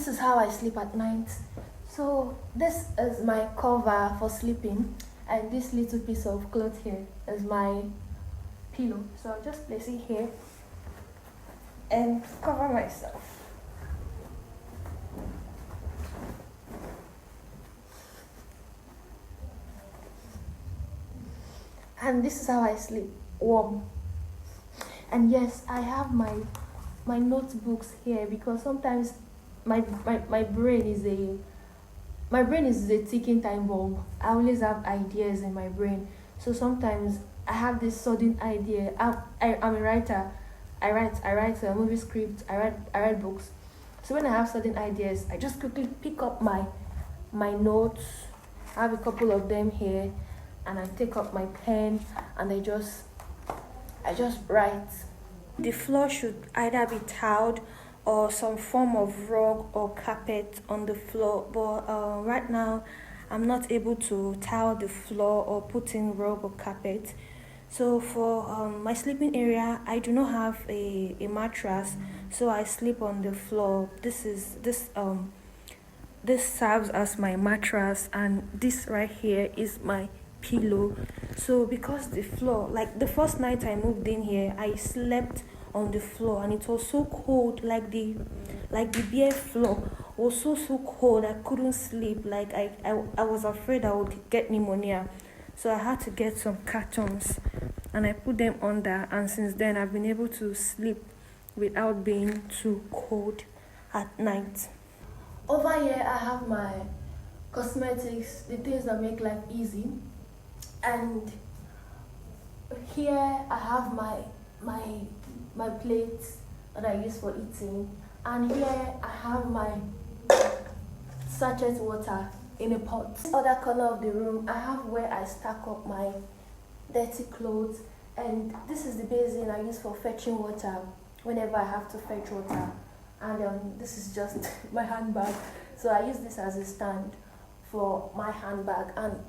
this is how I sleep at night. So this is my cover for sleeping, and this little piece of cloth here is my pillow. So I'll just place it here and cover myself. And this is how I sleep, warm. And yes, I have my notebooks here because sometimes my brain is a ticking time bomb. I always have ideas in my brain. So sometimes I have this sudden idea. I'm a writer. I write a movie script. I write books. So when I have sudden ideas, I just quickly pick up my notes. I have a couple of them here, and I take up my pen and I just write. The floor should either be tiled or some form of rug or carpet on the floor, but right now I'm not able to tile the floor or put in rug or carpet. So for my sleeping area, I do not have a mattress, so I sleep on the floor. This serves as my mattress, and this right here is my pillow. So because the floor, like the first night I moved in here, I slept on the floor and it was so cold, like the bare floor was so cold I couldn't sleep. Like I was afraid I would get pneumonia, so I had to get some cartons and I put them under, and since then I've been able to sleep without being too cold at night. Over here I have my cosmetics, the things that make life easy. And here I have my plates that I use for eating, and here I have my sachet water in a pot. This other corner of the room, I have where I stack up my dirty clothes, and this is the basin I use for fetching water whenever I have to fetch water. And this is just my handbag, so I use this as a stand for my handbag. And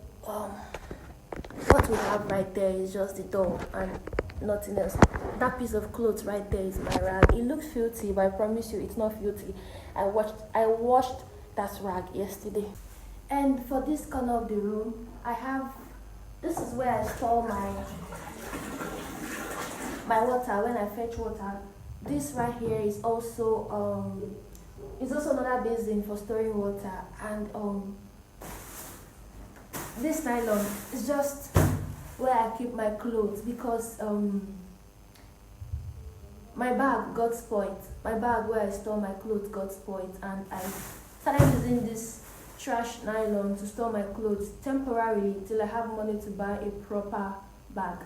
what we have right there is just the door and nothing else. That piece of clothes right there is my rag. It looks filthy, but I promise you it's not filthy. I washed that rag yesterday. And for this corner of the room, this is where I store my water when I fetch water. This right here is also another basin for storing water, and this nylon is just where I keep my clothes because my bag got spoiled. My bag where I store my clothes got spoiled, and I started using this trash nylon to store my clothes temporarily till I have money to buy a proper bag.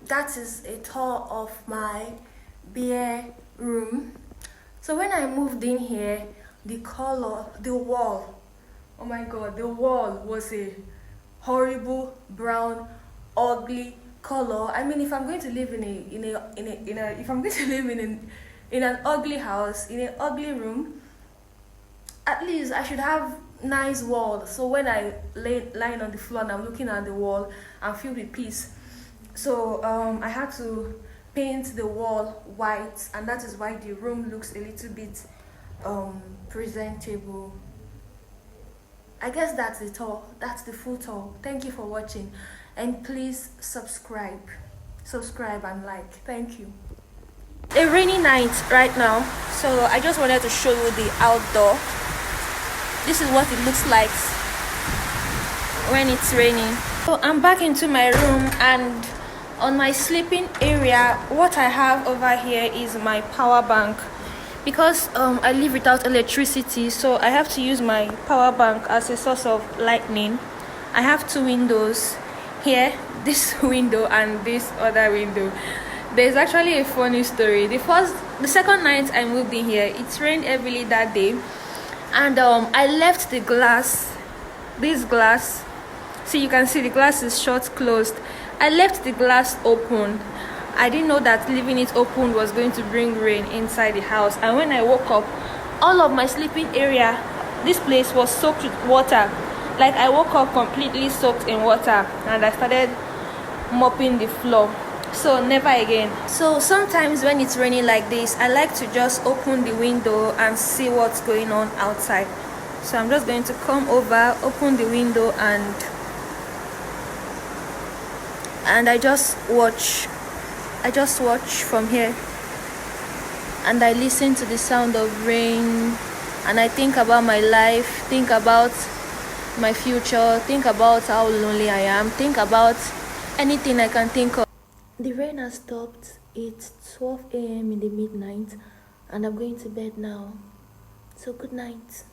That is a tour of my bare room. So when I moved in here, the wall, oh my god, the wall was a horrible brown, ugly color. I mean, if I'm going to live in an ugly house, in an ugly room, at least I should have nice walls. So when I lying on the floor and I'm looking at the wall, I'm filled with peace. So I had to paint the wall white, and that is why the room looks a little bit presentable. I guess that's the tour. That's the full tour. Thank you for watching, and please subscribe and like. Thank you. A rainy night right now, so I just wanted to show you the outdoor. This is what it looks like when it's raining. So I'm back into my room, and on my sleeping area, what I have over here is my power bank. Because I live without electricity, so I have to use my power bank as a source of lightning. I have two windows here, this window and this other window. There's actually a funny story. The second night I moved in here, it rained heavily that day, and I left the glass, this glass, see, you can see the glass is shut closed. I left the glass open. I didn't know that leaving it open was going to bring rain inside the house, and when I woke up, all of my sleeping area, this place was soaked with water. Like, I woke up completely soaked in water, and I started mopping the floor. So never again. So sometimes when it's raining like this, I like to just open the window and see what's going on outside. So I'm just going to come over, open the window, and I just watch from here, and I listen to the sound of rain, and I think about my life, think about my future, think about how lonely I am, think about anything I can think of. The rain has stopped. It's 12 a.m. in the midnight, and I'm going to bed now. So good night.